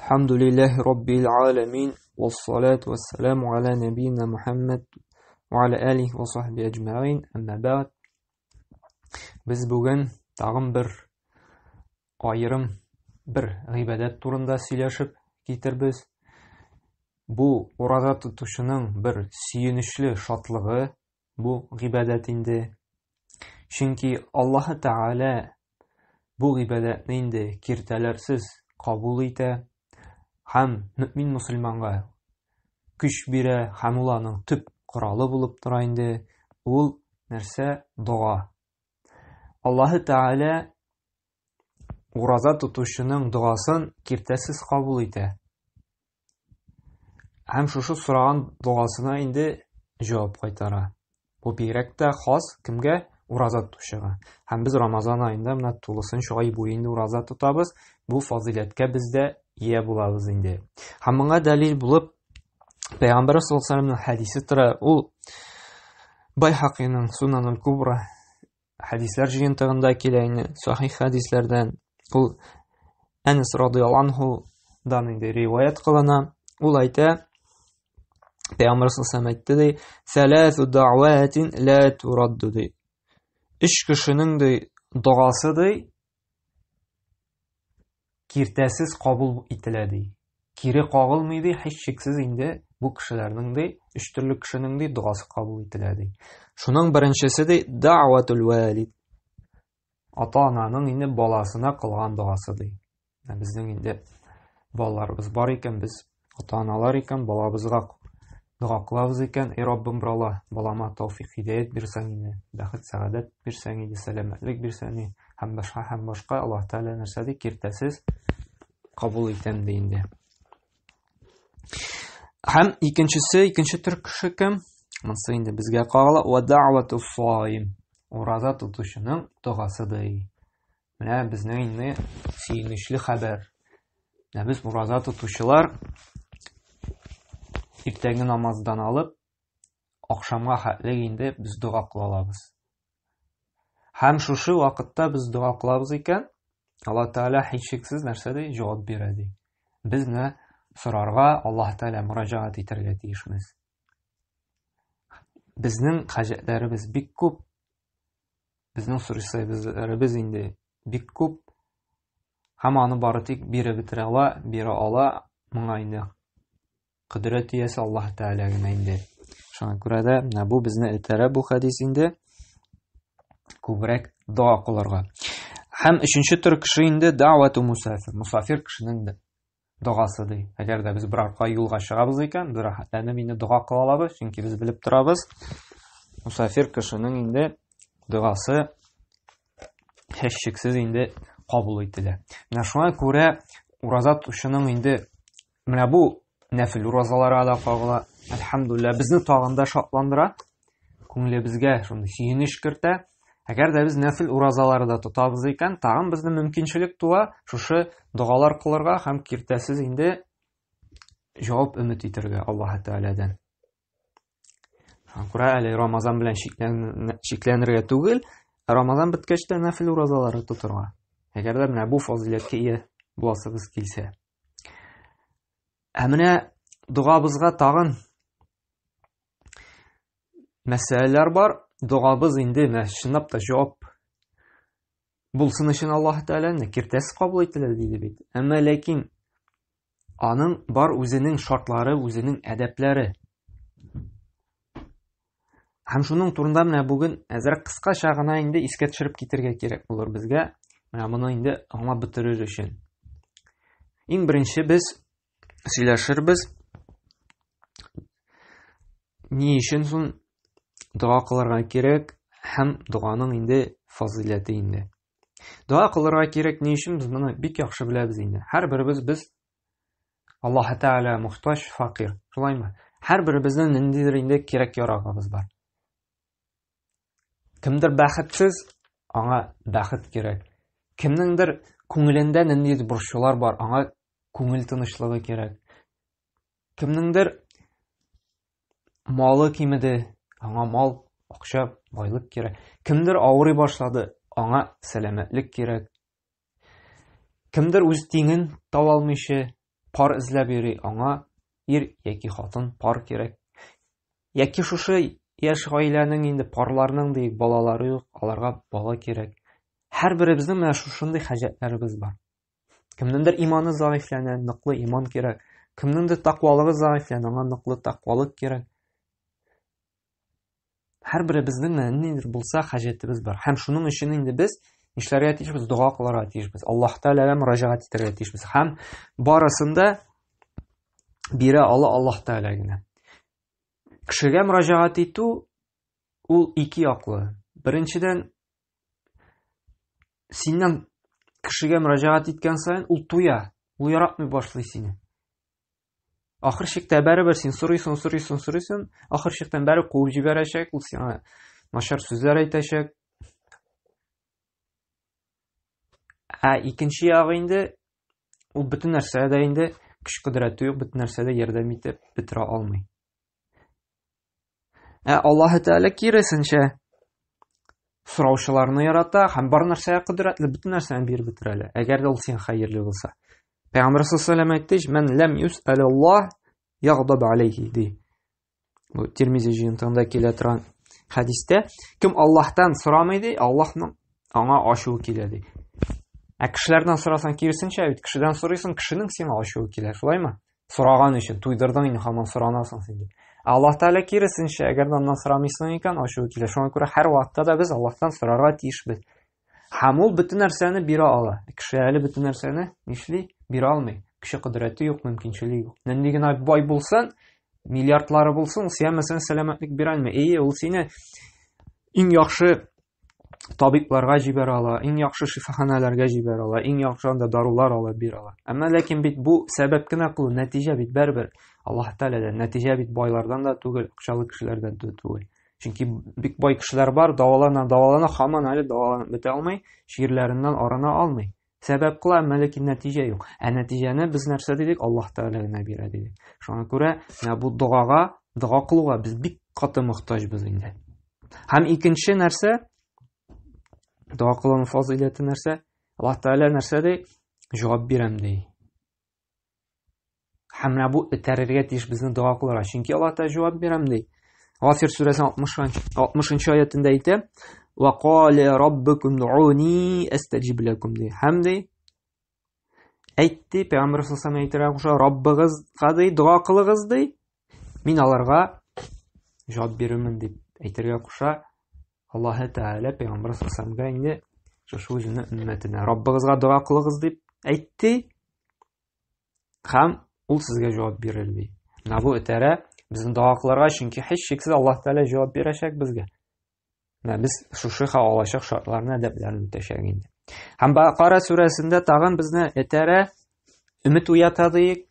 الحمد لله رب العالمين والصلاة والسلام على نبينا محمد وعلى آله وصحبه أجمعين أما بعد biz bugün tağın bir gıybet turunda söyleşip getirbiz. Bu oruza tutuşunun bir süyünüşlü şatlığı bu gıybetinde. Çünkü Allah Teala bu gıybetini indi kirtelersiz kabul ite. Hem mümin Müslümanға күш бирә, һәм ул аның төп коралы булып тора инде. Ул нәрсә? Дуа. Аллаһы Тәгалә ураза тотучының дуасын киртәсез кабул итә. Һәм шушы сораган дуасына инде җавап кайтара. Бу бигрәк тә хас кемгә? Ураза тотучыга. Һәм без Рамазан аенда менә тулысынча ай буе инде ураза тотабыз. Бу фазиләткә бездә ия булабыз инде. Һәм моңа дәлил булып Пәйгамбәр саллаллаһу алейһи ва сәлләмнең хадисе тора. Ул Байһақиның Сунанул Кубра хадислар җыентыгында килә инде. Сахих хадисләрдән ул Әнәс радиллаһу анһудан инде риваят кылына. Ул әйтә, Пәйгамбәр саллаллаһу алейһи ва сәлләм әйтте: "Сәләсу даъватин ла турадду." Өч кешенең дуасы киртәсез кабул ителә ди. Кире кагылмый ди, һичшиксез инде бу кешеләрнең өч төрле кешенең дуасы кабул ителә ди. Шуның беренчесе даъватул валид. Ата-ананың инде баласына кылган дуасы ди. Безнең инде балаларыбыз бар икән, без ата-аналар икән, балабызга дуа кылабыз икән, "Эй Раббым, брала, балама тауфик хидаят бирсәң инде, бәхет сәгадәт бирсәң инде, сәламәтлек бирсәң, һәм башка Аллаһ Тәгалә нәрсә ди, киртәсез кабул итәм ди инде." Һәм икенче төр кеше кем? Монсы инде безгә кагыла. "Ва даъватус саим." Ураза тотучының дуасы ди. Менә безнең инде сөйнечле хәбәр. Без ураза тотучылар иртәнге намаздан алып, акшамга хәтле инде без дуа кыла алабыз. Һәм шушы вакытта без дуа кылабыз икән, Аллаһ Тәгалә һичшиксез нәрсә ди, җавап бирә ди. Без менә сорарга Аллаһ Тәгалә мөрәҗәгать итәргә тиешбез. Безнең хаҗәтләребез бик күп. Безнең сорыйсыбыз инде бик күп. Һәм аны бары тик бирә ала, моңа инде Кудрәт иясе Аллаһ Тәгалә генә инде. Шуңа күрә дә бу безне этәрә бу хадис инде күбрәк дуа кылырга. Һәм өченче төр кеше инде даъвату мусафир. Мусафир кешенең дуасы ди. Әгәр дә без берарка юлга чыгабыз икән, без рәхәтләнеп инде дуа кыла алабыз, чөнки без белеп торабыз. Мусафир кешенең инде дуасы һичшиксез инде кабул ителә. Менә шуңа күрә ураза тотучының инде менә бу нәфил уразаларга да кагыла. Әлхәмдүлилләһ, безне тагында шатландыра, күңелебезгә шундый сөенеч кертә. Әгәр дә без нәфил уразаларды да тотабыз икән, тагын безне мөмкинчелек туа шушы дуалар кылырга һәм киртәсез инде җавап өмет итәргә Аллаһ Тәгаләдән. Күрә әле Рамазан белән шикләнергә түгел, Рамазан беткәч тә нәфил уразалары тотырга. Әгәр дә менә бу фазиләткә ия буласыгыз килсә. Менә дуабызга тагын мәсьәләләр бар. Дуабыз инде чынлап та җавап булсын өчен Аллаһ Тәгаләне киртәсез кабул ителә диде бит. Әмма ләкин аның бар үзенең шартлары, үзенең әдәпләре. Һәм шуның турында менә бүген әзрәк кыскача гына инде искә төшереп китәргә кирәк булыр безгә. Менә моны инде аңлап бетерер өчен. Иң беренче без сөйләшербез. Ни өчен соң дуа кылырга кирәк һәм дуаның инде фазиләте инде. Дуа кылырга кирәк ни өчен без моны бик яхшы беләбез инде. Һәрберебез без Аллаһ Тәгалә мохтаҗ, факир. Шулаймы? Һәрберебезнең ниндидер инде кирәк-ярагыбыз бар. Кемдер бәхетсез, аңа бәхет кирәк. Кемнеңдер күңелендә ниндидер борчулар бар, аңа күңел тынычлыгы кирәк. Кемнеңдер малы кимеде, аңа мал, акча, байлык кирәк. Кемдер авырый башлады, аңа сәламәтлек кирәк. Кемдер үз тиңен таба алмыйча, пар эзләп йөри, аңа ир яки хатын пар кирәк. Яки шушы яшь гаиләнең инде парларның дейк балалары юк, аларга бала кирәк. Һәрберебезнең менә шушындый хаҗәтләребез бар. Кемнеңдер иманы заифләнә, ныклы иман кирәк. Кемнеңдер тақвалыгы заифләнә, аңа ныклы тақвалык кирәк. Һәрберебезнең ниндидер булса хаҗәтебез бар. Һәм шуның өчен инде без нишләргә тиешбез? Дуга кылырга тиешбез. Аллаһ Тәгаләгә мөрәҗәгать итәргә тиешбез. Һәм барысында бирә ала Аллаһ Тәгалә генә. Кешегә мөрәҗәгать итү ул ике яклы. Беренчедән, синнән кешегә мөрәҗәгать иткән саен ул туя, ул яратмый башлый сине. Ахыр чиктә бәребер син сорыйсың, ахыр чиктән бәреп куып җибәрәчәк, ул сиңа начар сүзләр әйтәчәк. Икенче ягы инде, ул бөтен нәрсәдә инде көч кодрәте юк, бөтен нәрсәдә ярдәм итеп бетерә алмый. Аллаһ Тәгалә киресенчә сораучыларны ярата һәм бар нәрсәгә кодрәтле, бөтен нәрсәне биреп бетерә. Әгәр дә ул сиңа хәерле булса. Пәйгамбәр саллаллаһу алейһи әйтте, "Мен лам юсъалиллаһ ягъдаб алейһи" ди. Бу Тирмизи җыентыгында килә торган хәдистә, кем Аллаһтан сорамый ди, Аллаһның аңа ачуы килә ди. Кешеләрдән сорасаң киресенчә, бит кешедән сорыйсың, кешенең сиңа ачуы килә, шулаймы? Сораган өчен туйдырдың инде, һаман соранасың син. Аллаһ Тәгалә киресенчә, әгәр дә аннан сорамыйсың икән, ачуы килә. Шуңа күрә һәр вакытта да без Аллаһтан сорарга тиешбез. Һәм ул бөтен нәрсәне бирә ала. Кеше әле бөтен нәрсәне нишли бирә алмый. Кеше кодрәте юк, мөмкинчелеге юк. Нинди генә бай булсын, миллиардлары булсын, сиңа мәсәлән сәламәтлек бирә алмый. Ул сине иң яхшы табибларга җибәрә ала, иң яхшы шифаханаларга җибәрә ала, иң яхшы анда дарулар алып бирә ала. Әмма ләкин бит бу сәбәп кенә кылу, нәтиҗә бит барыбер Аллаһ Тәгаләдән. Нәтиҗә бит байлардан да түгел, акчалы кешеләрдән дә түгел. Чөнки бик бай кешеләр бар, давалана, һаман әле даваланып бетә алмый, шигырьләреннән арына алмый. Сәбәп кыла, әмма ләкин нәтиҗә юк. Нәтиҗәне без нәрсә дидек? Аллаһ Тәгалә генә бирә дидек. Шуңа күрә бу дуга кылуга без бик каты мохтаҗбыз инде. Һәм икенче нәрсә, дуа кылуның фазиләте нәрсә? Аллаһ Тәгалә нәрсә ди? Җавап бирәм ди. Һәм бу этәрергә тиеш безне дуа кылырга. Чөнки Аллаһ Тәгалә җавап бирәм ди. Гафир сүрәсенең 60-нчы аятында әйтә: "Ва кала раббукум дуни астаҗиб лакум" ди. Һәм ди әйтте, Пәйгамбәр саллаллаһу алейһи ва сәлләм әйтә, Раббыгызга ди дуа кылыгыз ди. Мин аларга җавап бирермен дип әйтергә куша. Аллаһ Тәгалә Пәйгамбәр саллаллаһу алейһи ва сәлләмгә инде шушы үзенең уммәтенә Раббыгызга дуа кылыгыз дип әйтте. Һәм ул сезгә җавап бирер ди. Менә бу этәрә безнең дуа кылырга, чөнки һич шиксез Аллаһ Тәгалә җавап бирәчәк безгә. Менә без шушы алачак шартларны, әдәпләрне үтәшәк инде. Һәм Бакара сүрәсендә тагын безне этәрә, өмет уята ди.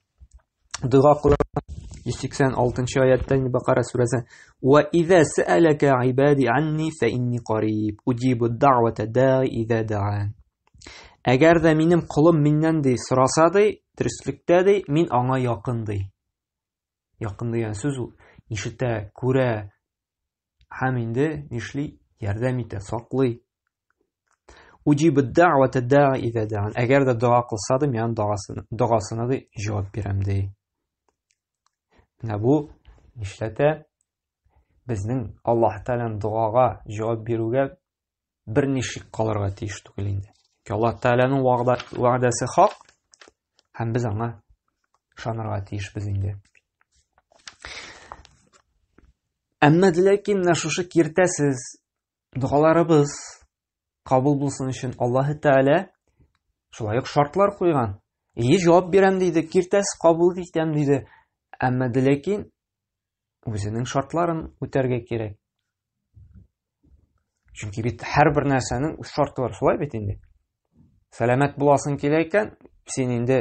Дуа кылырга 186-нчы аятта инде Бакара сүрәсе: "Ва иза саалака ибади анни фа инни кариб, уҗибу ад-дъвата да'i иза да'ан." Әгәр дә минем кулым миннән ди сораса ди, тирислектә ди, мин аңа якын ди. Якын дигән сүз ул ишетә, күрә, һәм инде нишли ярдәм итә, саклый. Уҗибу ад-дъвата да'i иза да'ан. Әгәр дә дуа кылса ди, мин дугасына ди җавап бирәм ди. Менә бу нишләтә? Безнең Аллаһ Тәгаләнең дуага җавап бирүгә берничек калырга тиеш түгел инде. Аллаһ Тәгаләнең вәгъдәсе хак, һәм без аңа ышанырга тиешбез инде. Әмма ләкин шушы киртәсез дугаларыбыз кабул булсын өчен Аллаһ Тәгалә шулай ук шартлар куйган. Җавап бирәм диде, киртәсез кабул итәм диде. Әмма ләкин үзенең шартларын үтәргә кирәк. Чөнки бит һәрбер нәрсәнең үз шарты бар, шулай бит инде. Сәламәт буласың килә икән, син инде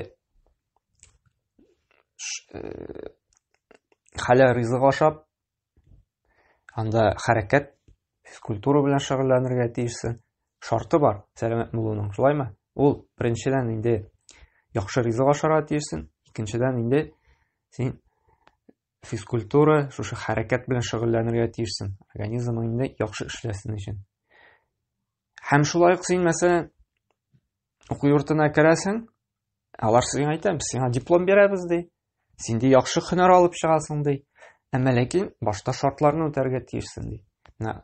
хәләл ризык ашап, анда хәрәкәт, физкультура белән шөгыльләнергә тиешсең. Шарты бар сәламәт булуның, шулаймы? Ул беренчедән инде яхшы ризык ашарга тиешсең, икенчедән инде син физкультура, шушы хәрәкәт белән шөгыльләнергә тиешсең. Организмың инде яхшы эшләсен өчен. Һәм шулай ук син мәсәлән уку йортына керәсең, Алар сиңа әйтә, без сиңа диплом бирәбез ди. Син ди яхшы һөнәр алып чыгасың ди. Әмма ләкин башта шартларны үтәргә тиешсең ди. Менә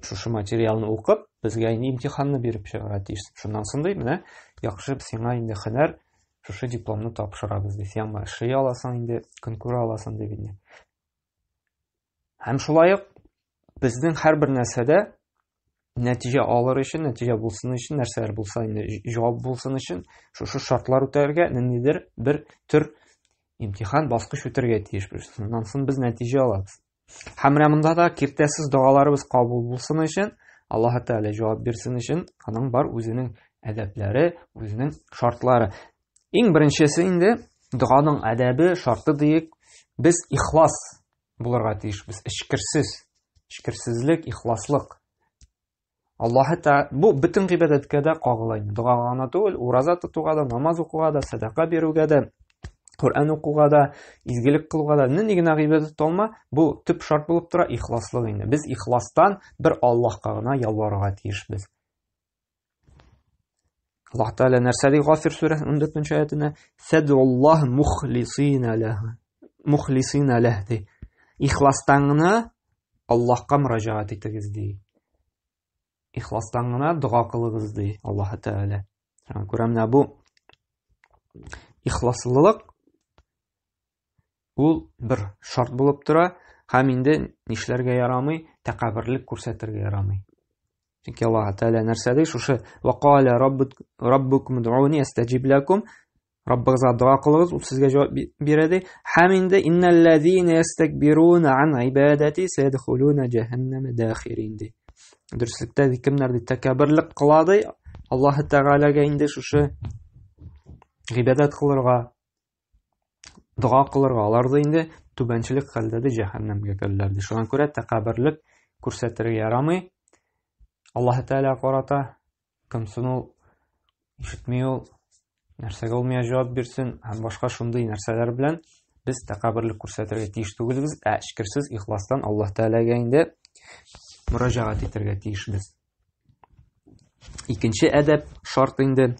шушы материалны укып, безгә инде имтиханны биреп чыгарга тиешсең. Шуннан соң ди, менә яхшы сиңа инде һөнәр, шушы дипломны тапшырабыз ди. Син эшли аласың инде, көн күрә аласың дип инде. Һәм шулай ук безнең һәрбер нәрсәдә нәтиҗә алыр өчен, нәтиҗә булсын өчен, нәрсәләр булса инде җавап булсын өчен, шушы шартлар үтәргә ниндидер бер төр имтихан баскыч үтәргә тиешбез. Шуннан соң без нәтиҗә алабыз. Һәм монда да киртәсез дуаларыбыз кабул булсын өчен, Аллаһ Тәгалә җавап бирсен өчен, аның бар үзенең әдәпләре, үзенең шартлары. Иң беренчесе инде дуаның әдәбе, шарты диек, без ихлас булырга тиешбез. Ишкерсезлек, ихласлык. Аллаһ Тәгалә бу бөтен гыйбадәткә дә кагыла инде. Дуага гына түгел, ураза тотуга да, намаз укуга да, садака бирүгә дә, Коръән укуга да, изгелек кылуга да, нинди генә гыйбадәт алма, бу төп шарт булып тора ихласлык инде. Без ихластан бер Аллаһка гына ялварырга тиешбез. Аллаһ Тәгалә нәрсә ди Гафир сүрәсенең 14-нче аятында? Фадуллаһ мухлисина ләһ ди. Ихластан гына Аллаһка мөрәҗәгать итегез ди. Ихластан гына дуа кылыгыз ди Аллаһ Тәгалә. Күрәмнә бу ихласлык ул бер шарт булып тора, һәм инде нишләргә ярамый, тәкәбберлек күрсәтергә ярамый. Чөнки Аллаһ Тәгалә нәрсә ди? Шушы вaqala rabbukum ud'uni astajib lakum. Раббыгызга дуа кылыгыз, ул сезгә җавап бирә ди. Һәм инде инналлазина ястакбирuna ан ибадати sayadkhuluna jahannama dakhirин ди. Дөреслекдә кемнәр ди тәкәбберлек кыла ди? Аллаһ Тәгаләгә инде шушы гыйбадат кылырга, дуа кылырга, алар да инде түбәнчелек хәлдә ди җәһәннәмгә керәләр ди. Шуңа күрә тәкәбберлек күрсәтергә ярамый. Аллаһ Тәгалә карата кемсен ул, ишетми ул, нәрсәгә ул миңа җавап бирсен, һәм башка шундый нәрсәләр белән без тәкәбберлек күрсәтергә тиеш түгелбез, эшкерсез ихластан Аллаһ Тәгаләгә инде мөрәҗәгать итәргә тиешбез. Икенче әдәп шарт инде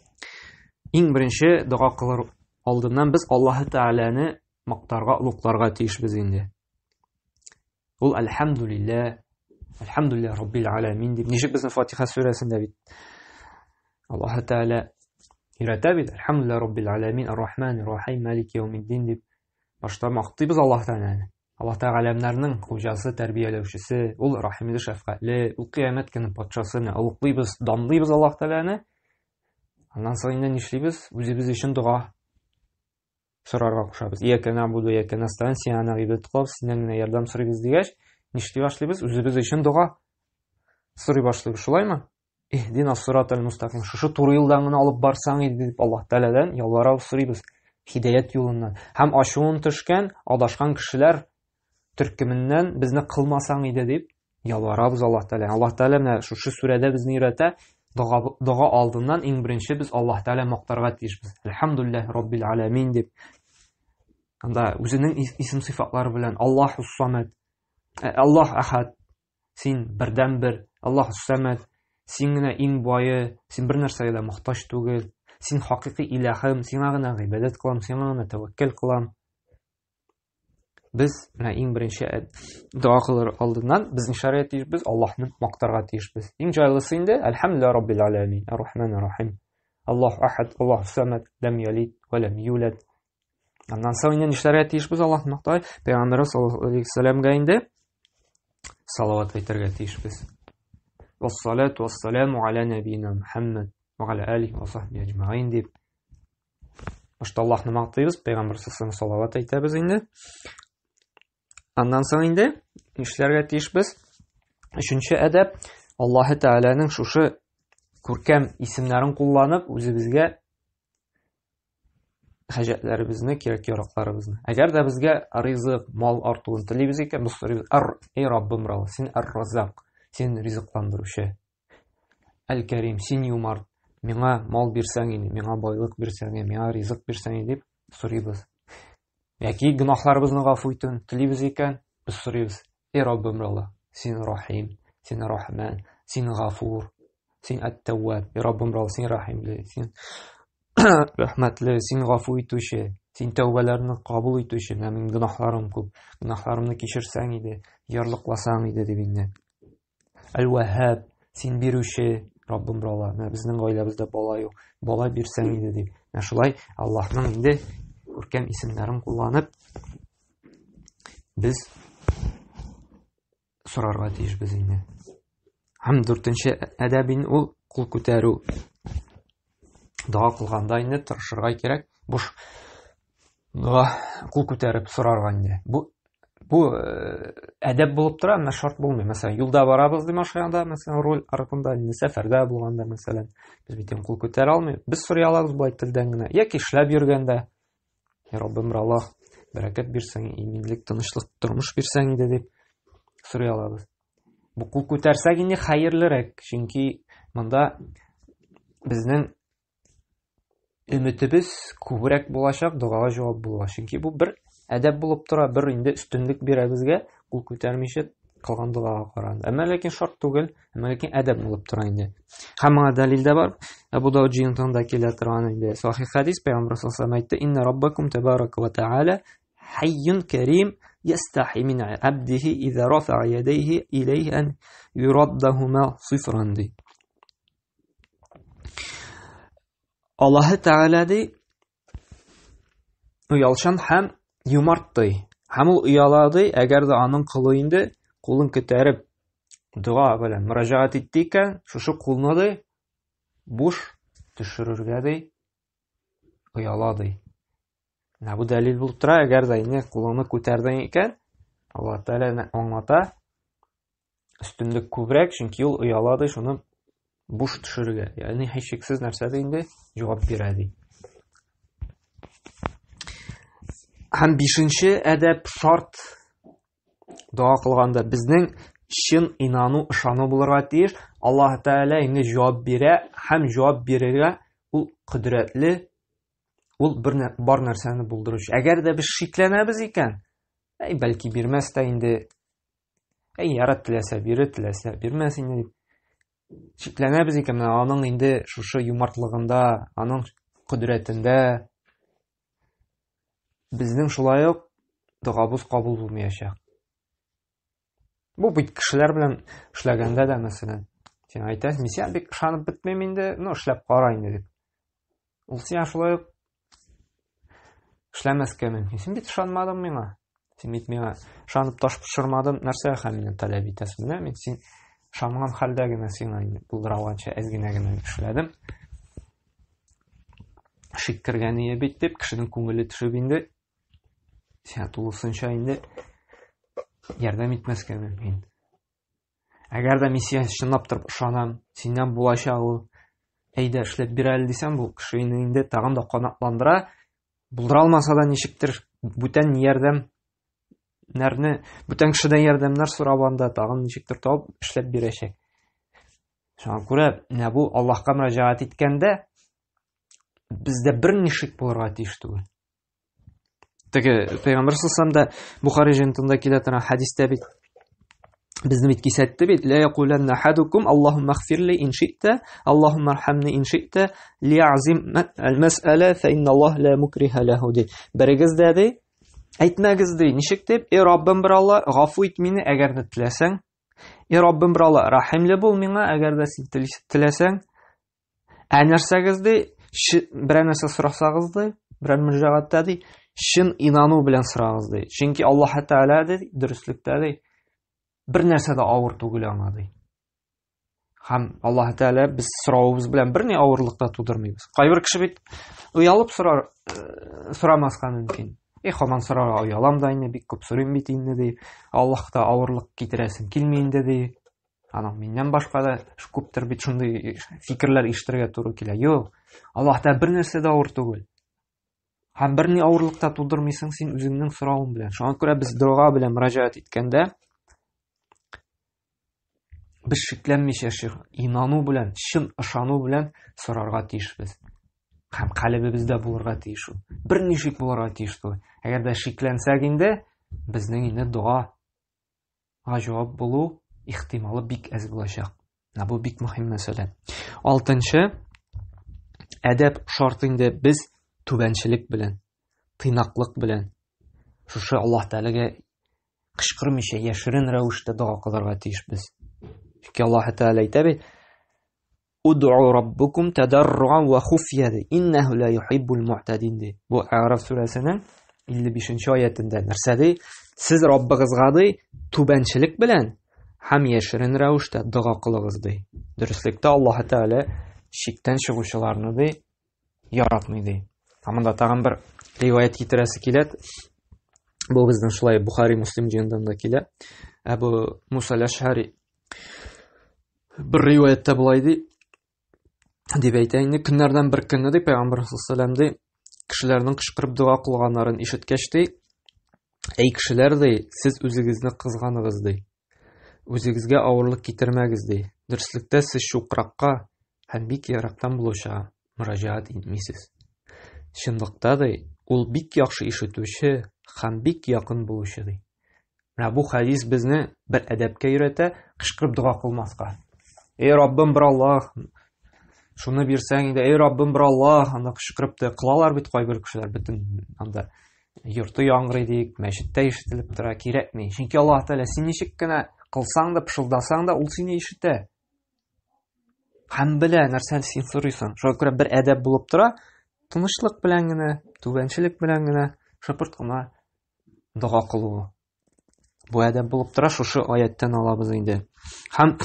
иң беренче дуа кылыр алдыннан без Аллаһ Тәгаләне мактарга, улукларга тиешбез инде. Ул әлхәмдүлилләһ Раббил аламин дип, ничек безнең Фатиха сүрәсендә бит Аллаһ Тәгалә өйрәтә бит, әлхәмдүлилләһ Раббил аламин, ар-рахманир рахим, малики яумиддин дип. Башта мактыйбыз Аллаһ Тәгаләне. Аллаһ Тәгалә гамьләрнең хуҗасы, тәрбияләүчесе, ул рахимле, шәфкатьле, ул кыямәт көне патшасы, улуклыйбыз, данлыйбыз Аллаһ Тәгаләне. Аннан соң инде нишлибез? Үзебез өчен дуа сорарга кушабыз. Ияка набуду, ияка настаин, сиңа гыйбадәт кылабыз, синнән генә ярдәм сорыйбыз дигәч, нишли башлыйбыз? Үзебез өчен дуа сорый башлыйбыз, шулаймы? Ихдина сиратал мустаким, шушы туры юлдан гына алып барсаң иде дип Аллаһ Тәгаләдән ялварабыз, сорыйбыз. Хидаят юлыннан. Һәм ачуын төшкән, адашкан кешеләр төркеменнән безне кылмасаң иде дип ялварабыз Аллаһ Тәгалә. Аллаһ Тәгалә менә шушы сүрәдә безне өйрәтә. Дуа алдыннан иң беренче без Аллаһ Тәгалә мактарга тиешбез. Әлхәмдүлилләһ Раббил аламин дип. Анда үзенең исем-сыйфатлары белән Аллаһус самад, Аллаһ ахад, син бердән-бер, Аллаһус самад, син генә иң бае, син бер нәрсәгә дә мохтаҗ түгел, син хакыйкый илаһым, сиңа гына гыйбадәт кылам, сиңа гына тәвәккәл кылам. Без менә иң беренче дуа кылыр алдыннан безнең шәригать тиешбез, Аллаһны мактарга тиешбез. Иң җайлысы инде әлхәмдүлилләһ Раббил аламин, ар-рахманир рахим. Аллаһ ахад, Аллаһ самад, лам ялид ва лам юлад. Аннан соң инде нишләргә тиешбез Аллаһны мактый? Пәйгамбәр саллаллаху алейхи ва саллямга инде салават әйтергә тиешбез. Вассалату вассаламу аля набийина Мухаммад ва аля алихи ва сахбихи аҗмаин дип. Башта Аллаһны мактыйбыз, Пәйгамбәр саллаллаху салават әйтәбез инде. Аннан соң инде нишләргә тиешбез? Өченче әдәп Аллаһ Тәгаләнең шушы күркәм исемнәрен кулланып үзебезгә хаҗәтләребезне, кирәк-яракларыбызны. Әгәр дә безгә ризык, мал артуын телибез икән, без сорыйбыз: "Эй Раббым, син ар-Раззак, син ризыкландыручы. Әл-Кәрим, син юмарт, миңа мал бирсәң инде, миңа байлык бирсәң инде, миңа ризык бирсәң инде" дип сорыйбыз. Яки гынахларыбызны гафу итүен телибез икән, без сорыйбыз: "Эй Раббым, син Рахим, син Рахман, син Гафур, син Ат-Тawwab, эй Раббым, син Рахимле, син рәхмәтле, син гафу итүче, син тәүбәләрне кабул итүче, минем гөнаһларым күп, гөнаһларымны кичерсәң иде, ярлыкласаң иде дип инде. Әл-Ваһһаб, син бирүче, Раббым бер Алла, безнең гаиләбездә бала юк, бала бирсәң иде дип. Шулай Аллаһның инде күркәм исемнәрен кулланып, без сорарга тиешбез инде. Һәм 4нче әдәбин ул кул күтәрү. Дуа кылганда инде тырышырга кирәк. Буш дуа кул күтәреп сорарга инде. Бу әдәп булып тора, менә шарт булмый. Мәсәлән, юлда барабыз ди машинада, мәсәлән, руль артында, инде сәфәрдә булганда, мәсәлән, без бит кул күтәрә алмый. Без сорый алабыз булай телдән генә. Яки эшләп йөргәндә, Раббым Аллаһ бәрәкәт бирсәң, иминлек, тынычлык, тормыш бирсәң иде дип сорый алабыз. Бу кул күтәрсәк инде хәерлерәк, чөнки монда безнең өметебез күбрәк булачак, дуага җавап була. Чөнки бу бер әдәп булып тора, бер инде өстенлек бирә безгә, кул күтәрмичә кылган дуага караганда. Әмма ләкин шарт түгел, әмма ләкин әдәп булып тора инде. Һәм моңа дәлил дә бар. Әбу Дауд җыентыгында килә торган инде сахих хадис, Пәйгамбәр саллаллаху алейһи ва сәлләм әйтте: "Инна раббакум табарак ва тәआला хайюн карим ястахи мин абдихи иза рафа'a ядайhi илейhi an юраддахума сифран." ди. Аллаһы Тәгалә ди уялчан һәм юмарт ди. Һәм ул уяла ди, әгәр дә аның кулы инде кулын күтәреп дуа белән мөрәҗәгать итте икән, шушы кулны ди буш төшерергә ди уяла ди. Бу дәлил булып тора, әгәр дә инде кулыңны күтәрдең икән, Аллаһ Тәгалә аңлата өстенлек күбрәк, чөнки ул уяла ди шуны буш төшерергә. Ягъни һичшиксез нәрсә дә инде җавап бирә ди. Һәм 5нче әдәп шарт дуа кылганда безнең чын инану, ышану булырга тиеш. Аллаһ Тәгалә инде җавап бирә һәм җавап бирергә ул кудрәтле, ул бар нәрсәне булдыручы. Әгәр дә без шикләнәбез икән, бәлки бирмәс тә инде. Ярат теләсә бирер, теләсә бирмәс инде дип шикләнәбез икән, аның инде шушы юмартлыгында, аның кудрәтендә безнең шулай ук дуабыз кабул булмаячак. Бу бит кешеләр белән эшләгәндә дә, мәсәлән, син әйтәсең, мин сиңа бик ышанып бетмим инде, эшләп кара инде дип. Ул сиңа шулай ук эшләмәскә мөмкин. Син бит ышанмадың миңа. Син бит миңа ышанып таш пошырмадың, нәрсә һәм мине таләп итәсең, менә мин син ышанган хәлдә генә сиңа булдыра алганча әз генә эшләдем. Шик кергән ие бит дип, кешенең күңеле төшеп инде сиңа тулысынча инде ярдәм итмәскә мөмкин. Әгәр дә мин сиңа чынлап торып ышанам, синнән булачак ул, әйдә эшләп бир әле дисәм, бу кешене инде тагын да канатландыра. Булдыра алмаса да ничектер бүтән ярдәмнәрне, бүтән кешедән ярдәмнәр сорап анда тагын ничектер табып эшләп бирәчәк. Шуңа күрә, бу Аллаһка мөрәҗәгать иткәндә бездә берни шик булырга тиеш түгел. Теге Пәйгамбәр саллаллаху алейһи ва сәлләм Бухари җыентыгында килә торган хадистә бит безне бит кисәтте бит: "Ла якуланна ахадукум Аллаһумма гфирли ин ши'та, Аллаһумма архамни ин ши'та, ли'азим ал-мас'ала фа инна Аллаһ ла мукриха лаху." ди. Берегез дә ди, әйтмәгез ди, ничек дип: "Эй Раббым бер Алла, гафу ит мине әгәр дә теләсәң. Эй Раббым бер Алла, рәхимле бул миңа әгәр дә син теләсәң. Нәрсәгез ди, берәр нәрсә сорасагыз ди, берәр мөрәҗәгатьтә ди, чын инану белән сорагыз ди. Чөнки Аллаһ Тәгалә ди, дөрестлектә ди, бер нәрсә дә авыр түгел аңа ди. Һәм Аллаһ Тәгалә без соравыбыз белән берни авырлыкта тудырмыйбыз. Кайбер кеше бит уялып сорамаска мөмкин. Һаман сорарга уялам да инде, бик күп сорыйм бит инде ди. Аллаһка авырлык китерәсем килми инде ди. Аның миннән башка да күптер бит шундый фикерләр ишетергә туры килә. Юк, Аллаһта бер нәрсә дә авыр түгел. Һәм берни авырлыкта тудырмыйсың син үзеңнең соравың белән. Шуңа күрә без дуа белән мөрәҗәгать иткәндә без шикләнмичә, инану белән, чын ышану белән сорарга тиешбез. Һәм калебебездә булырга тиеш ул. Берни шик булырга тиеш ул. Әгәр дә шикләнсәк инде, безнең инде дуага җавап булу ихтималы бик әз булачак. Бу бик мөһим мәсьәлә. 6нчы әдәп шарты инде без түбәнчелек белән, тыйнаклык белән шушы Аллаһ Тәгаләгә кычкырмыйча яшерен рәвештә дуа кылырга тиешбез. Чөнки Аллаһ Тәгалә әйтә бит: "Уд'у раббукум тадарруан ва хуфья", "Иннаху ла юхиббул му'тадин". Бу А'раф сүрәсенең 55-нче аятында нәрсә ди? Сез Раббыгызга ди түбәнчелек белән һәм яшерен рәвештә дуа кылыгыз ди. Дөреслекдә Аллаһ Тәгалә шиктән чыгучыларны ди яратмый ди. Монда тагын бер риваят китерәсе килә. Бу безнең шулай Бухари, Муслим җыенында килә. Әбу Муса әл-Аш'ари бер риваятта булай ди. Дип әйтә инде, көннәрдән бер көнне ди Пәйгамбәр саллаллаһу алейһи ва саллям кешеләрнең кычкырып дуа кылганнарын ишеткәч ди: "Эй кешеләр ди, сез үзегезне кызганыгыз ди. Үзегезгә авырлык китермәгез ди. Дөреслекдә сез шукракка һәм бик ярактан булучыга мөрәҗәгать итмисез. Чынлыкта ди, ул бик яхшы ишетүче һәм бик якын булучы ди." Менә бу хадис безне бер әдәпкә өйрәтә, кычкырып дуа кылмаска. "Эй Раббым бер Аллаһ, шуны бирсәң инде, эй Раббым бер Аллаһ", аны кычкырып та кылалар бит кайбер кешеләр, бөтен анда йорты яңгырый дик, мәчеттә ишетелеп тора, кирәкми. Чөнки Аллаһ Тәгалә син ничек кенә кылсаң да, пышылдасаң да, ул сине ишетә. Һәм белә нәрсәне син сорыйсың. Шуңа күрә бер әдәп булып тора, тынычлык белән генә, түбәнчелек белән генә, шыпырт кына дуа кылу. Бу әдәп булып тора, шушы аяттан алабыз инде. Һәм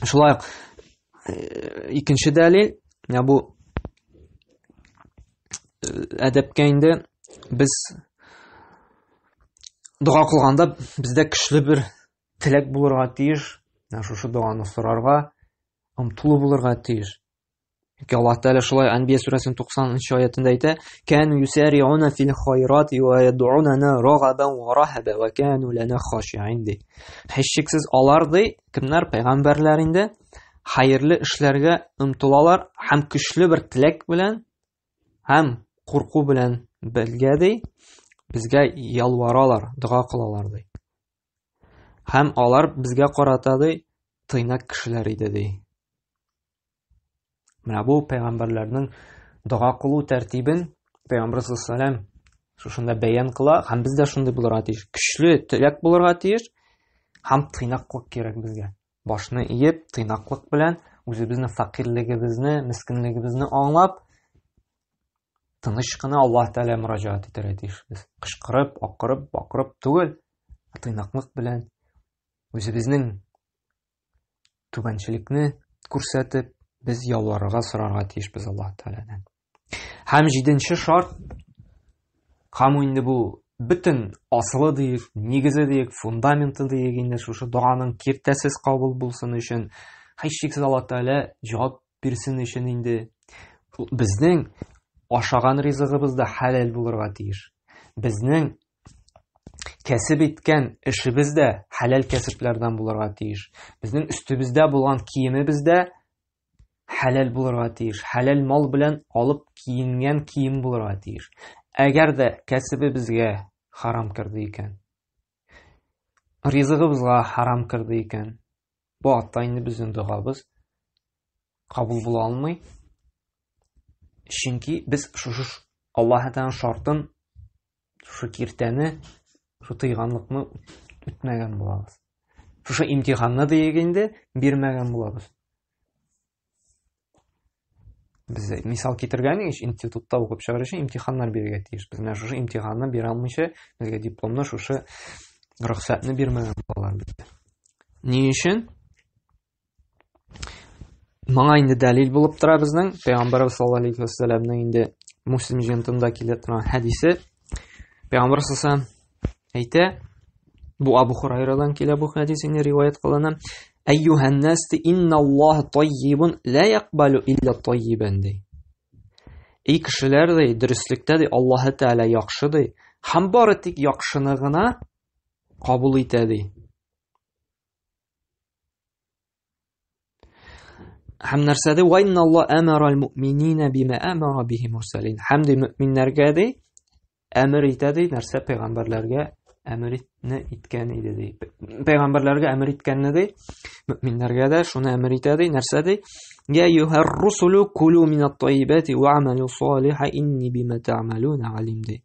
шулай икенче дәлил, бу әдәпкә инде без дуа кылганда бездә көчле бер теләк булырга тиеш. Шушы дуаны сорарга омтылу булырга тиеш. Чөнки Аллаһ Тәгалә шулай Анбия сүрәсенең 90-нчы аятында әйтә: "Кәну юсариуна фил хайрати ва яд'унана рагабан ва рахаба ва кәну лана хашиин". Һичшиксез алар ди, кемнәр пәйгамбәрләр инде хәерле эшләргә омтылалар һәм көчле бер теләк белән һәм курку белән белгә ди, безгә ялваралар, дуа кылалар ди. Һәм алар безгә карата ди тыйнак кешеләр иде ди. Менә бу пәйгамбәрләрнең дуа кылу тәртибен Пәйгамбәр саллаллаһу алейһи ва саллям шушында бәян кыла, һәм бездә шундый булырга тиеш. Көчле теләк булырга тиеш һәм тыйнаклык кирәк безгә. Башны иеп, тыйнаклык белән үзебезнең фәкыйрьлегебезне, мискинлегебезне аңлап, тыныч кына Аллаһ Тәгалә мөрәҗәгать итәргә тиешбез. Кычкырып, акырып, бакырып түгел, тыйнаклык белән үзебезнең түбәнчелекне күрсәтеп, без ялварырга, сорарга тиешбез Аллаһ Тәгаләдән. Һәм 7нче шарт, һәм инде бу бөтен асылы диек, нигезе диек, фундаменты диек инде шушы дуаның киртәсез кабул булсын өчен, һичшиксез Аллаһ Тәгалә җавап бирсен өчен инде безнең ашаган ризыгыбыз да хәлал булырга тиеш. Безнең кәсеп иткән эшебез дә хәлал кәсепләрдән булырга тиеш. Безнең өстебездә булган киемебез дә хәлал булырга тиеш. Хәлал мал белән алып киенгән кием булырга тиеш. Әгәр дә кәсебе безгә харам кирде икән, ризыгыбызга харам кирде икән, бу атта инде безнең дуабыз кабул була алмый. Чөнки без шушы Аллаһ Тәгалә шартын, шушы киртәне, шу тыйганлыкны үтмәгән булабыз. Шушы имтиханны диек инде бирмәгән булабыз. Без мисал китергән ич, институтта укып чыгар өчен имтиханнар бирергә тиеш. Без менә шушы имтиханны бирә алмыйча, безгә дипломны, шушы рөхсәтне бирмәгән булалар безгә. Ни өчен? Моңа инде дәлил булып тора безнең Пәйгамбәр саллаллаһу алейһи ва саллямның инде Муслим җыентында килә торган хәдисе. Пәйгамбәр саллаллаһу әйтә, бу Абу Хурайрадан килә бу хәдис инде риваят кылына: "Әйюһән нас инна Аллаһ таййибун ла яқбалу илля таййибан" ди. Эй кешеләр ди, дөреслекдә ди Аллаһ Тәгалә яхшы ди, һәм бары тик яхшыны гына кабул итә ди. Һәм нәрсә ди? "Ва инна Аллаһ амара ал-муъминина бима амара биһи мурсалин". Һәм ди мөэминнәргә ди әмер итә ди, нәрсә пәйгамбәрләргә әмерне иткән иде ди. Пәйгамбәрләргә әмер иткәнне ди, мөэминнәргә дә шуны әмер итә ди. Нәрсә ди? يا أيها الرسل كلوا من الطيبات وعملوا صالحا إني بما تعملون عليم دей.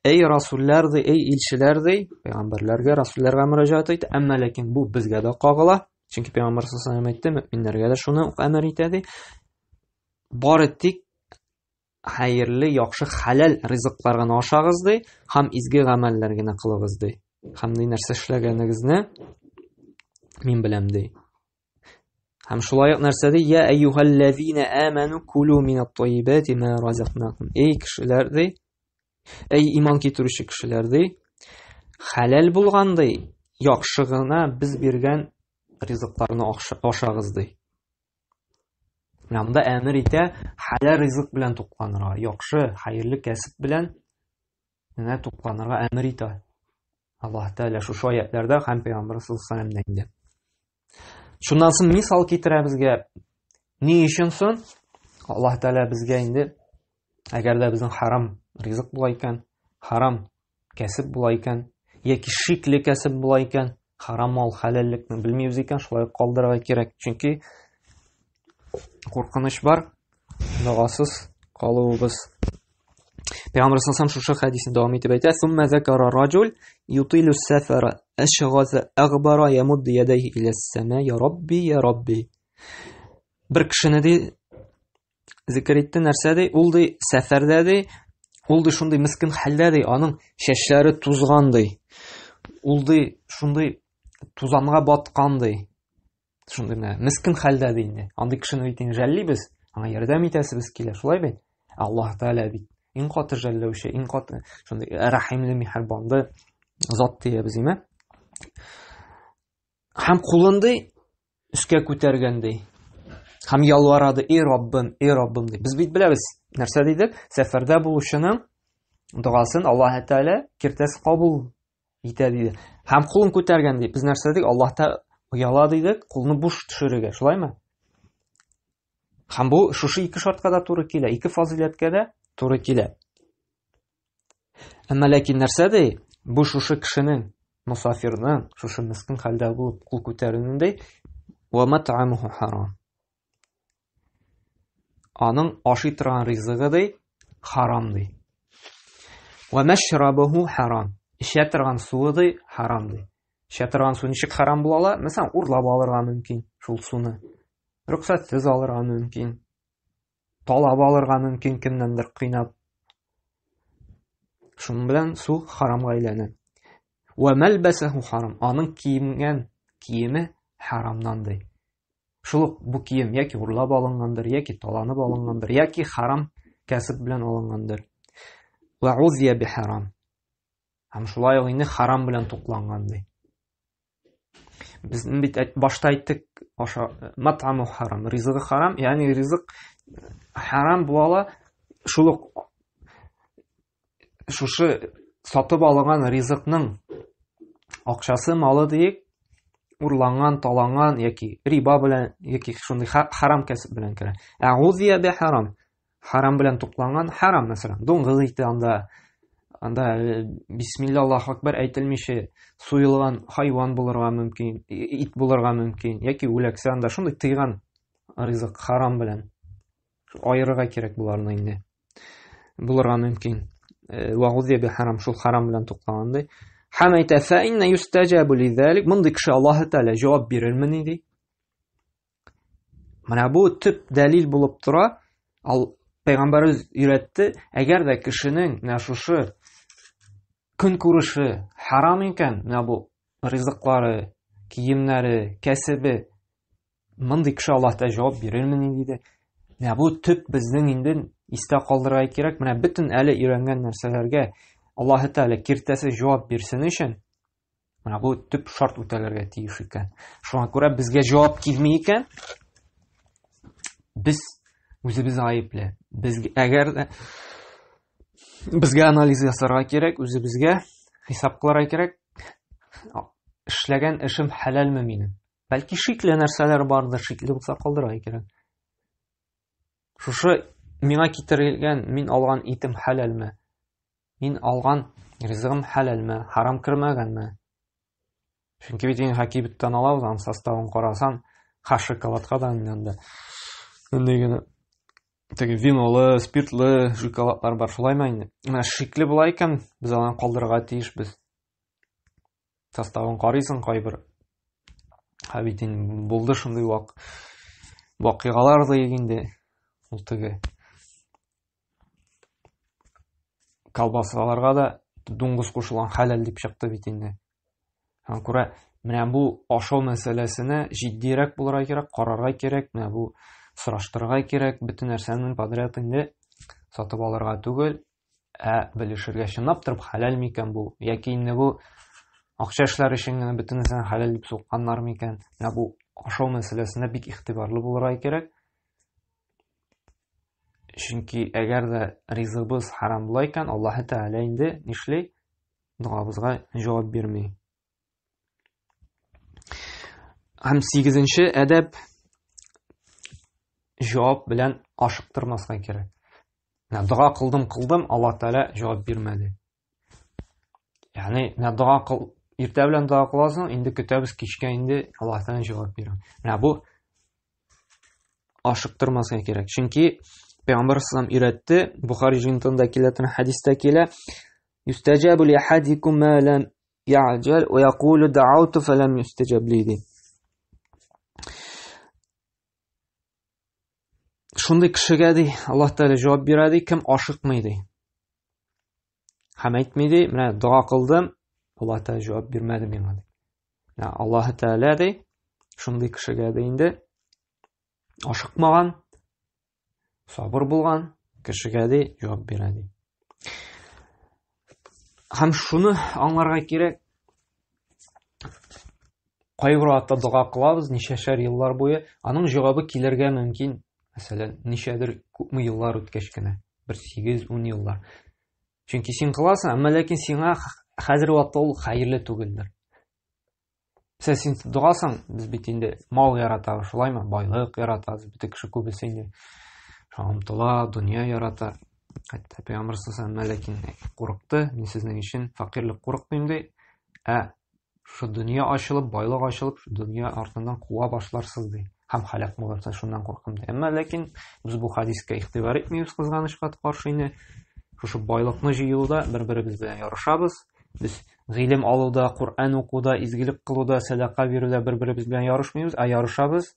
Ey rasullar dей, ey ilchilar dей, payg'ambarlarga, rasullarga murojaat etdi. Ammo lekin bu bizga da qog'ila. Chunki payg'ambar sollallohu alayhi vasallam aytdi, mu'minlarga da shuni amr etadi. Bor etdik xayrli, yaxshi, halal rizqlarga oshag'iz dей, ham izgi amallarga qilamiz dей. Qanday narsa ishlaganingizni men bilam dей. Ham shulay narsa dей, ya ayyuhallazina amanu kulu minat tayyibati ma razaqnakum. Ey kishilar dей, ey iymon keltiruvchi kishilar dей, halal bo'lganday, yaxshig'ina biz bergan rizqlarni oshag'iz dей. Bunda amr ita halal rizq bilan to'qlanirga, yaxshi, xayrli kasb bilan nima to'qlanirga amr ita. Alloh taolo shu oyatlarda ham payg'ambar sollallohu alayhi vasallam deydi. Shundan so'ng misol keltiramizga, ne uchun so'ng Alloh taolo bizga endi agarda bizning harom rizq bo'lar ekan, harom kasb bo'lar ekan, yoki shirkli kasb bo'lar ekan, harom mol halallikni bilmaymiz ekan, shulay qoldirga kerak. Chunki qo'rqinish bor, nog'asiz qoluvimiz. Payg'ambar sollallohu alayhi vasallam shu hadisni davom etib aytadi: "Summa zakara rajul yutilu as-safara ashghaza aghbara yamuddu yadayhi ila as-sama ya robbi ya robbi." Bir kishini zikr etdi narsada, uldi safarda, uldi shunday miskin halda, aning shashlari tuzg'anday. Uldi shunday tuzanga botqanday. Shunday miskin halda deydi. Andi kishini ayting jallibiz, anga yordam etasiz kelar, shulaymi? Alloh taolo bit in qotir jallovchi, in qotir shunday rahimli, mehribonli zot deymiz, nima? Ham qo'lini ustiga ko'targanday. Ham yalvaradi, ey Robbim deb. Biz bilamiz, narsa deydi, safarda bo'lishning duosini Alloh taolo kirtasi qabul etadi. Ham qo'lini ko'targanday. Biz narsa deydi, Alloh taolo uyaladi deydi, qo'lni bo'sh tushiriga, shulaymi? Ham bu shu ikki shartga da to'g'ri keladi, ikki fazilatga da to'g'ri keladi. Ammo lekin narsa deydi, bu shu kishining musafirning, shu miskin holda bo'lib qo'l ko'targanday, va mat'amuhu harom. Aning oshi turgan rizqi dey harom dey. Va mashrabuhu harom. Ishatirgan suvi dey harom dey. Ishatirgan suv nechik harom bo'ladi? Masalan, urlab olirga mumkin shul suvni. Ruxsatsiz olirga mumkin. Talab olirga mumkin kimdandir qiynab. Shun bilan suv haromga aylanadi. Va malbasahu harom. Aning kiyingan kiyimi haromdan dey. Shuluq bu kiyim yoki urlab olingandir, yoki talanib olingandir, yoki haram kasb bilan olingandir. Va uziya bi haram. Ham shulay o'yinni haram bilan to'qlangandir. Biz boshda aytdik, o'sha mat'amu haram, rizqi haram, ya'ni rizq haram bo'la, shuluq shu sotib olingan rizqning aqchasi moli deyik, urlangan, talangan yoki riba bilan yoki shunday haram kasb bilan kiradi. A'uziya bi haram. Haram bilan to'plangan haram, masalan, do'ng'iz eti anda bismillah Allohu akbar aytilmishi so'yilgan hayvon bo'lirga mumkin, it bo'lirga mumkin yoki o'laksa anda shunday tiygan rizq haram bilan ayirga kerak bularni endi. Bo'lirga mumkin. Wa'uziya bi haram, shu haram bilan to'planganday. Hamayta fa inna yustajabu lidhalik. Bunday kishi Alloh taolo javob berilmini deydi. Mana bu tip dalil bo'lib tura. Payg'ambarimiz uyratdi, agarda kishining shu kun ko'rishi harom ekan, bu rizqlari, kiyimlari, kasbi, bunday kishi Alloh taolo javob berilmini deydi. Bu tip bizning endi esda qoldirga kerak. Mana butun ali o'rgangan narsalarga Alloh taolo kirtasi javob bersin uchun mana bu tip shart o'talarga tegish ekan. Shunga ko'ra bizga javob kelmay ekan, biz o'zimiz aybli. Agar bizga analiz yasash kerak, o'zimizga hisob qilish kerak. Ishlagan ishim halalmi mening? Balki shikli narsalar bordir, shikli bo'lsa qoldirga kerak. Shu menga keltirilgan, men olgan etim halalmi? Men olgan rizqim halalmi, harom kirmaganmi? Chunki biz hakibitdan olamiz, sostavini qarasam, shokoladga da Андый гына теге винолы, спиртлы шоколадлар бар, шулаймы инде? Менә шикле була икән, без аны калдырырга тиешбез. Составын карыйсың кайбер. Бит инде булды шундый вакыйгалар дип инде. Ул теге колбасаларга да дуңгыз кушылган хәләл дип чыкты бит инде. Һәм күрә, менә бу ашау мәсьәләсенә җитдирәк булырга кирәк, карарга кирәк, менә бу сораштырырга кирәк, бөтен нәрсәнең подряд инде сатып алырга түгел, белешергә чынлап торып хәләл микән бу, яки инде бу акча эшләр өчен генә бөтен нәрсәне хәләл дип сукканнар микән? Менә бу ашау мәсьәләсенә бик игътибарлы булырга кирәк. Чөнки әгәр дә ризыгыбыз харам була икән, Аллаһ Тәгалә инде нишли? Дуабызга җавап бирми. Һәм 8нче әдәп җавап белән ашыктырмаска кирәк. Менә дуа кылдым, Аллаһ Тәгалә җавап бирмәде. Ягъни, менә дуа кыл, иртә белән дуа кыласың, инде көтәбез кичкә инде Аллаһ Тәгалә җавап бирә. Менә бу ашыктырмаска кирәк. Чөнки Пәйгамбәр саллаллаһу алейһи ва саллям өйрәтте, Бухари җыентыгында килә торган хәдистә килә: "Юстаҗабу ли ахадикум ма лам я'җал ва якулу дa'awtu фалам юстаҗаб ли" ди. Шундый кешегә ди, Аллаһ Тәгалә җавап бирә ди, кем ашыкмый ди. Һәм әйтми ди, менә дуа кылдым, Аллаһ Тәгалә җавап бирмәде миңа ди. Менә Аллаһ Тәгалә ди, шундый кешегә ди инде ашыкмаган, сабыр булган кешегә ди җавап бирә ди. Һәм шуны аңларга кирәк. Кайбер вакытта дуа кылабыз, ничәшәр еллар буе, аның җавабы килергә мөмкин. Мәсәлән, ничәдер күпме еллар үткәч кенә, 8-10 еллар. Чөнки син кыласың, әмма ләкин сиңа хәзер вакытта ул хәерле түгелдер. Сез син дуасың, без бит инде мал яратабыз, шулаймы? Байлык яратабыз, бит кеше күбесе инде шамтыла, дөнья ярата. Хәтта Пәйгамбәр саллаллаһу алейһи ва саллям ләкин курыкты, мин сезнең өчен факирлык курыкмыйм ди. Шу дөнья ачылып, байлык ачылып, шу дөнья артыннан куа башларсыз ди. Һәм халак булырсыз, шуннан куркым ди. Әмма ләкин без бу хадискә игътибар итмибез, кызганычка каршы инде. Шушы байлыкны җыюда бер-беребез белән ярышабыз. Без гыйлем алуда, Кур'ан укуда, изгилек кылуда, садака бирүдә бер-беребез белән ярышмыйбыз, ярышабыз.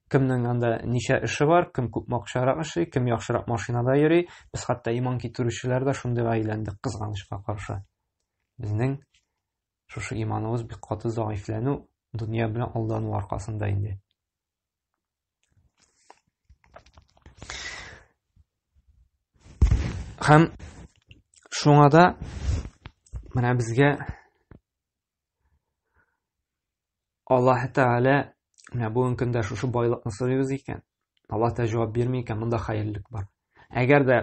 Кемнең анда ничә эше бар, кем күп акчарак эшли, кем яхшырак машинада йөри. Без хәтта иман китерүчеләр дә шундый әйләндек, кызганычка каршы. Безнең шушы иманыбыз бик каты заифләнү, дөнья белән алдану аркасында инде. Һәм шуңа да менә безгә Аллаһ Тәгалә менә бүгенге көндә шушы байлыкны сорыйбыз икән, Аллаһ Тәгалә җавап бирми икән, монда хәерлек бар. Әгәр дә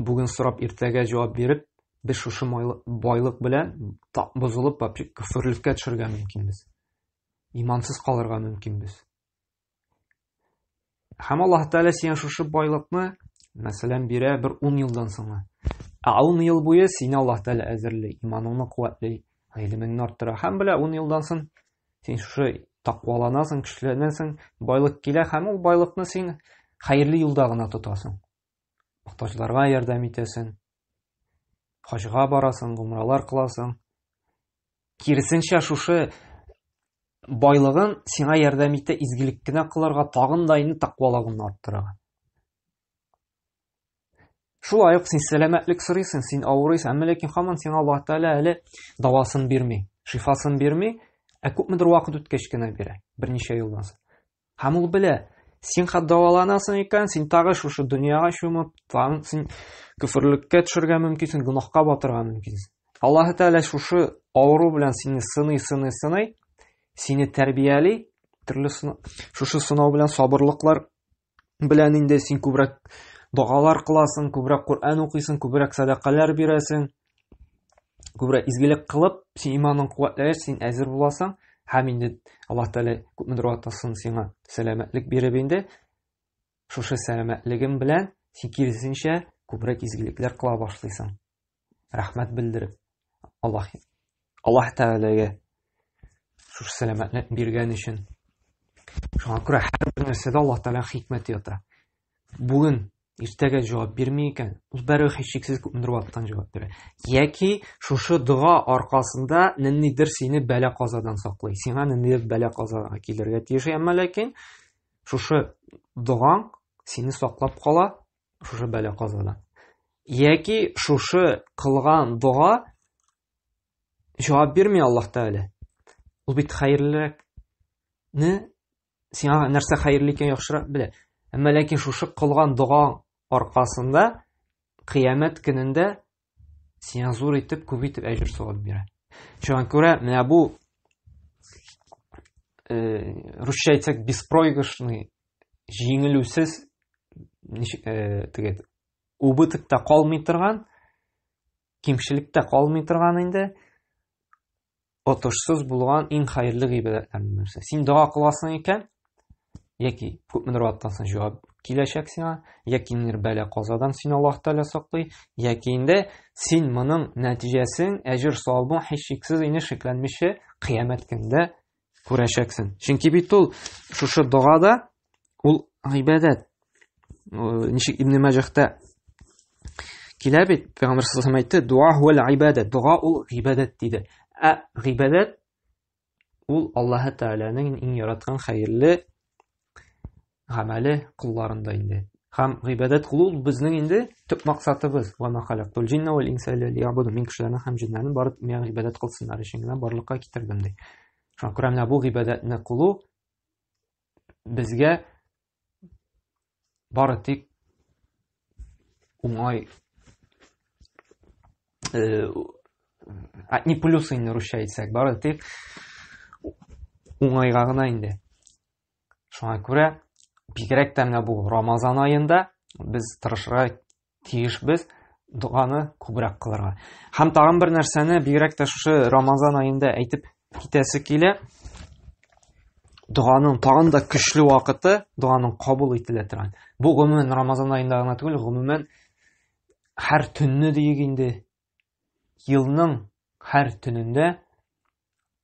бүген сорап иртәгә җавап биреп, без шушы байлык белән бозылып, күферлеккә төшәргә мөмкинбез. Имансыз калырга мөмкинбез. Һәм Аллаһ Тәгалә сиңа шушы байлыкны мәсәлән бирә бер 10 елдан соң. 10 ел буе сине Аллаһ Тәгалә әзерләй, иманыңны куәтләй, гыйлемеңне арттыра. Һәм белә 10 елдан соң син шушы тақваланасың, көчләнәсең, байлык килә, һәм ул байлыкны син хәерле юлда гына тотасың. Мохтаҗларга ярдәм итәсең, хаҗга барасың, гомралар кыласың. Киресенчә шушы байлыгын сиңа ярдәм итә изгилек кенә кылырга, тагын да инде тақвалыгыңны арттырырга. Шулай ук син сәламәтлек сорыйсың, син авырыйсың, әмма ләкин һаман сиңа Аллаһ Тәгалә әле давасын бирми, шифасын бирми, күпмедер вакыт үткәч кенә бирә, берничә елдан соң. Һәм ул белә, син хәт даваланасың икән, син тагы шушы дөньяга чумып, тагы син күферлеккә төшәргә мөмкинсең, гунахка батырга мөмкинсең. Аллаһ Тәгалә шушы авыру белән сине сыный, сине тәрбияли, шушы сынау белән, сабырлыклар белән инде син күбрәк дуалар кыласың, күбрәк Кур'ан укыйсың, күбрәк садакалар бирәсең, күбрәк изгелек кылып, син иманың куәтләгәч, син әзер буласың, һәм инде Аллаһ Тәгалә күпмедер вакытта сиңа сәламәтлек биреп инде, шушы сәламәтлегең белән син киресенчә күбрәк изгелекләр кыла башлыйсың. Рәхмәт белдереп Аллаһ Тәгаләгә шушы сәламәтлек биргән өчен. Шуңа күрә һәр бер нәрсәдә Аллаһ Тәгалә хикмәт ята. бүгін иртәгә җавап бирми икән, ул бәрі һичшиксез күпмедер вакыттан җавап бирә. Яки шушы дога аркасында ниндидер сине бәла-казадан саклый. Сиңа ниндидер бәла-казага килергә тиеш, әмма ләкин шушы догаң сине саклап кала шушы бәла-казадан. Яки шушы кылган дога җавап бирми Аллаһ Тәгалә. Ул бит хәерлерәк. Сиңа нәрсә хәерле икән яхшырак белә. Әмма ләкин шушы кылган догаң аркасында кыямәт көнендә сиңа зур итеп, күп итеп әҗер савап бирә. Шуңа күрә менә бу русча әйтсәк беспроигрышный, җиңелүсез, убытыкта калмый торган, кимчелектә калмый торган инде отышсыз булган иң хәерле гыйбадәтләрнең берсе. Син дога кыласың икән, яки күпмедер вакыттан соң җавап киләчәк сиңа, яки нидер бәла-казадан син Аллаһ Тәгалә саклый, яки инде син моның нәтиҗәсен, әҗер савабын һичшиксез инде шикләнмичә кыямәт көндә күрәчәксең. Чөнки бит ул шушы догада ул гыйбадәт. Ничек Ибн Маҗахта килә бит, Пәйгамбәр саллаллаһу алейһи ва сәлләм әйтте, дуа хуал ибадат. Дога ул гыйбадәт диде. Гыйбадәт ул Аллаһ Тәгаләнең иң яраткан хәерле гамәле кулларында инде. Һәм гыйбадәт кылу безнең инде төп максатыбыз. Ва ма халактул джинна вал инсана лиябуду. Мин кешеләрне һәм җиннәрне барып миңа гыйбадәт кылсыннар өчен генә барлыкка китердем ди. Шуңа күрә менә бу гыйбадәтне кылу безгә бары тик уңай не плюсы инде русча әйтсәк, бары тик уңайга гына инде. Шуңа күрә бигрәк тә менә бу Рамазан аенда без тырышырга тиешбез доганы күбрәк кылырга. Һәм тагын бер нәрсәне бигрәк тә шушы Рамазан аенда әйтеп китәсе килә. Доганың тагын да көчле вакыты, доганың кабул ителә торган. Бу гомумән Рамазан аенда гына түгел, гомумән һәр төнне диек инде. Елның һәр төнендә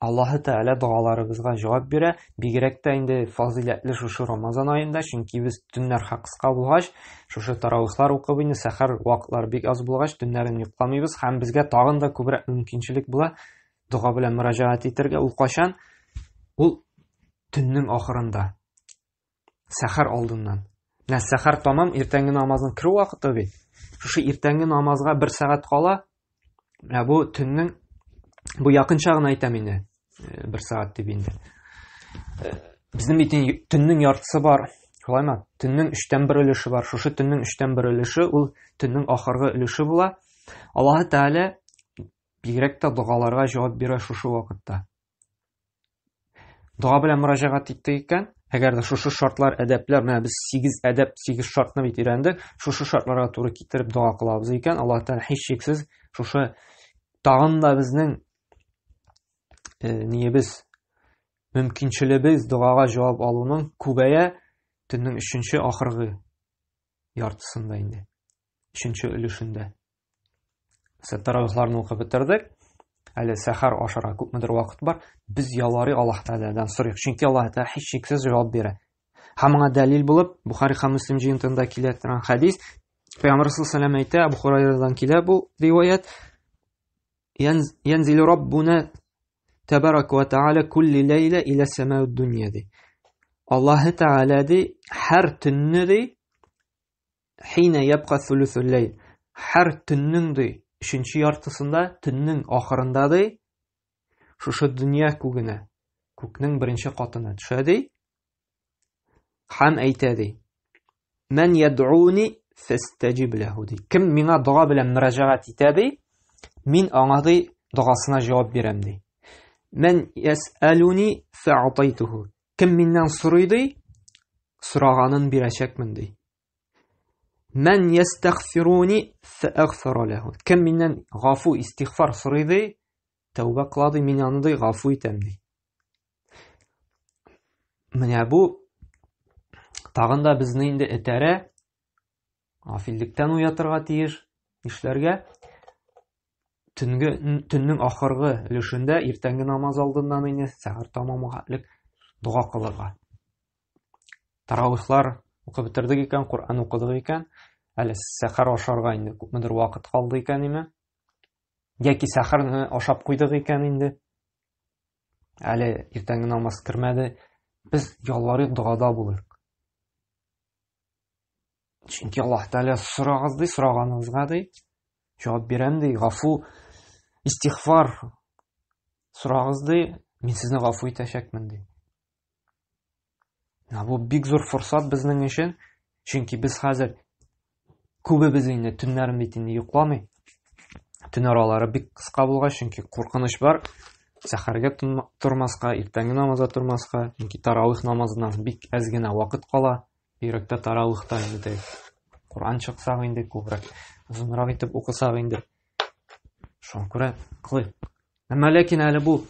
Аллаһ Тәгалә догаларыбызга җавап бирә. Бигрәк тә инде фазиләтле шушы Рамазан аенда, чөнки без төннәр кыска булгач, шушы таравихлар укып инде, сәхәр вакытлары бик аз булгач, төннәрен йокламыйбыз һәм безгә тагын да күбрәк мөмкинчелек була дога белән мөрәҗәгать итәргә. Ул качан? Ул төннең ахырында, сәхәр алдыннан. Менә сәхәр тамам иртәнге намазның керү вакыты бит. Шушы иртәнге намазга 1 сәгать кала. Менә бу төннең, бу якынча гына әйтәм инде, 1 сәгать дип инде. Безнең бит төннең яртысы бар, шулаймы? Төннең 3тән 1 өлеше бар. Шушы төннең 3тән 1 өлеше ул төннең ахыргы өлеше була. Аллаһ Тәгалә бигрәк тә догаларга җавап бирә шушы вакытта. Дога белән мөрәҗәгать итте икән, әгәр дә шушы шартлар, әдәпләр, менә без 8 әдәп, 8 шартны бит өйрәндек, шушы шартларга туры китереп дога кылабыз икән, Аллаһ Тәгалә һичшиксез шушы тагын да безнең ниебез, мөмкинчелегебез догага җавап алуның күбәя төннең 3нче ахыргы яртысында инде. 3нче өлешендә. Таравихларны укып бетердек. Әле сәхәр ашарга күпмедер вакыт бар. Без ялварый Аллаһ Тәгаләдән сорыйк, чөнки Аллаһ Тәгалә һичшиксез җавап бирә. Һәм моңа дәлил булып, Бухари һәм Муслим җыентыгында килә торган хадис, Пәйгамбәр саллаллаһу алейһи ва сәлләм әйтә, Абу Хурайрадан килә бу риваят. Янзилу Раббуна тәбарак ва тәгалә кулли лейла иля самауд дунья ди. Аллаһ Тәгалә ди һәр төнне ди, хина ябка сулусул лейл, һәр төннең ди 3нче яртысында, төннең ахырында ди, шушы дөнья күгенә, күкнең 1нче катына төшә ди, һәм әйтә ди: "Мен яд'уни фастаҗиб лаху" ди. Кем миңа дога белән мөрәҗәгать итә ди, мин аңа ди догасына җавап бирәм ди. "Мен яс'алуни фa'атайтуху" кем миннән сорый ди, сораганын бирәчәкмен ди. "Мен ястагфируни фa'агфиру лаху" кем миннән гафу, истигфар сорый ди, тәүбә кыла ди, мин аны ди гафу итәм ди. Менә бу тагын да безне инде этәрә, гафиллектән уятырга тиеш, нишләргә? Төннең ахыргы өлешендә, иртәнге намаз алдыннан инде сәхәр тамамы хәтлек дуга кылырга. Таравихлар Укып бетердек икән, Коръән укыдык икән, әле сәхәр ашарга инде күпмедер вакыт калды икән име? Яки сәхәрне ашап куйдык икән инде. Әле иртәнге намаз кермәде. Без ялварыйк, догада булыйк. Чөнки Аллаһ Тәгалә сорагыз ди, сораганыгызга ди, җавап бирәм ди, гафу, истигъфар сорагыз ди, мин сезне гафу итәчәкмен ди. Бу бик зур форсат безнең өчен, чөнки без хәзер күбебез инде төннәрен бит инде йокламый. Төн аралары бик кыска булгач, чөнки куркыныч бар. Сәхәргә тормаска, иртәнге намазга тормаска, чөнки таравих намазына бик әз генә вакыт кала. Бигрәк тә таравихта инде Коръән чыксак инде күбрәк озынрак итеп укысак инде. Шуңа күрә кылыйк. Ләкин әле бу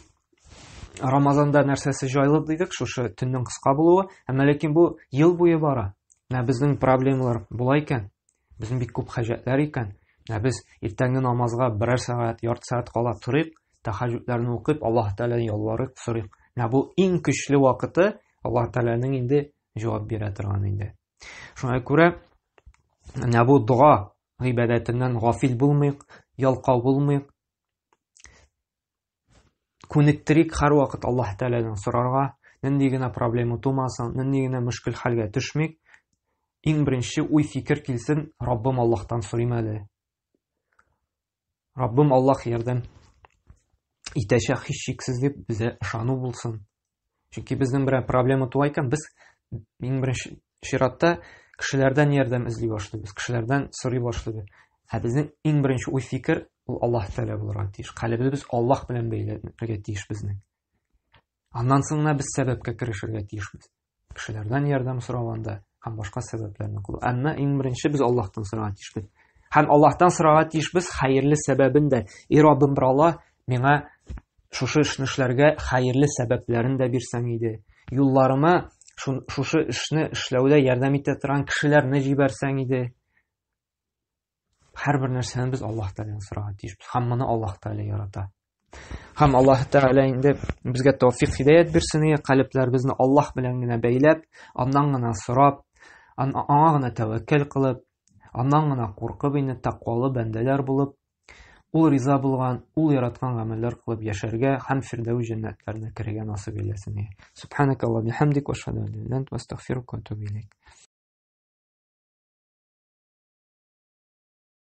Рамазанда нәрсәсе җайлы дидек, шушы төннең кыска булуы, ләкин бу ел буе бара. Безнең проблемалар була икән. Безнең бик күп хаҗәтләр икән. Без иртәнге намазга берәр сәгать, ярты сәгать кала торыйк, тәһаҗҗүдләрне укып, Аллаһ Тәгаләгә ялварыйк, сорыйк. Бу иң көчле вакыты Аллаһ Тәгаләнең инде җавап бирә торган инде. Шуңа күрә бу дуа гыйбадәтеннән гафил булмыйк, ялкау булмыйк. Күнектерик һәр вакыт Аллаһ Тәгаләдән сорарга, нинди генә проблема тумасын, нинди генә мөшкил хәлгә төшмик. Иң беренче уй фикер килсен, Раббым Аллаһтан сорыйм әле. Раббым Аллаһ ярдәм итәчәк һичшиксез дип безгә ышану булсын. Чөнки безнең берәр проблема туа икән, без иң беренче чиратта кешеләрдән ярдәм эзли башлыйбыз, кешеләрдән сорый башлыйбыз. Безнең иң беренче уй фикер ул Аллаһ Тәгалә булырга тиеш. Калбыбыз Аллаһ белән бәйләнергә тиеш безнең. Аннан соң без сәбәпкә керешергә тиешбез. Кешеләрдән ярдәм сораганда һәм башка сәбәпләрне кылу. Әмма иң беренче без Аллаһтан сорарга тиешбез. Һәм Аллаһтан сорарга тиешбез хәерле сәбәбен дә. Раббым бер Аллаһ миңа шушы эшне эшләргә хәерле сәбәпләрен дә бирсәң иде. Юлларыма шушы эшне эшләүдә ярдәм итә торган кешеләрне җибәрсәң иде. Һәрбер нәрсәне без Аллаһ Тәгаләдән сорарга тиешбез. Һәм моны Аллаһ Тәгалә ярата. Һәм Аллаһ Тәгалә инде безгә тәвфик хидаят бирсен, калпләребезне Аллаһ белән генә бәйләп, аннан гына сорап, аңа гына тәвәккәл кылып, аннан гына куркып инде тәкъвалы бәндәләр булып, ул риза булган, ул яраткан гамәлләр кылып яшәргә һәм фирдәүс җәннәтләренә керергә насыйп эйләсен. Субханакаллаһу бихамдик ва ашһаду ан ла илаһа илля анта, астагфирука ва атубу илейк.